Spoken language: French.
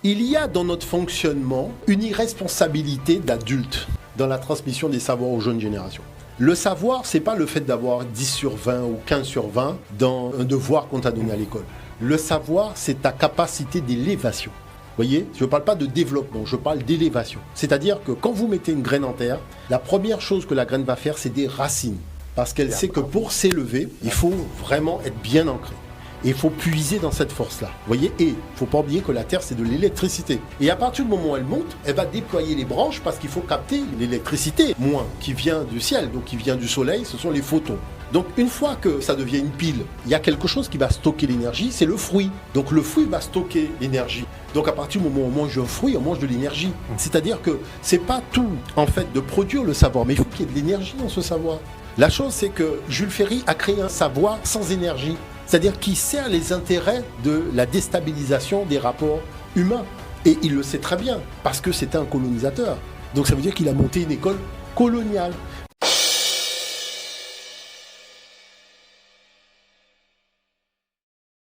Il y a dans notre fonctionnement une irresponsabilité d'adulte dans la transmission des savoirs aux jeunes générations. Le savoir, c'est pas le fait d'avoir 10 sur 20 ou 15 sur 20 dans un devoir qu'on t'a donné à l'école. Le savoir, c'est ta capacité d'élévation. Vous voyez, je ne parle pas de développement, je parle d'élévation. C'est-à-dire que quand vous mettez une graine en terre, la première chose que la graine va faire, c'est des racines. Parce qu'elle sait que pour s'élever, il faut vraiment être bien ancré. Et il faut puiser dans cette force-là. Vous voyez, et il ne faut pas oublier que la Terre, c'est de l'électricité. Et à partir du moment où elle monte, elle va déployer les branches parce qu'il faut capter l'électricité, moins, qui vient du ciel, donc qui vient du soleil, ce sont les photons. Donc une fois que ça devient une pile, il y a quelque chose qui va stocker l'énergie, c'est le fruit. Donc le fruit va stocker l'énergie. Donc à partir du moment où on mange un fruit, on mange de l'énergie. C'est-à-dire que c'est pas tout, en fait, de produire le savoir, mais il faut qu'il y ait de l'énergie dans ce savoir. La chose, c'est que Jules Ferry a créé un savoir sans énergie. C'est-à-dire qui sert les intérêts de la déstabilisation des rapports humains. Et il le sait très bien, parce que c'était un colonisateur. Donc ça veut dire qu'il a monté une école coloniale.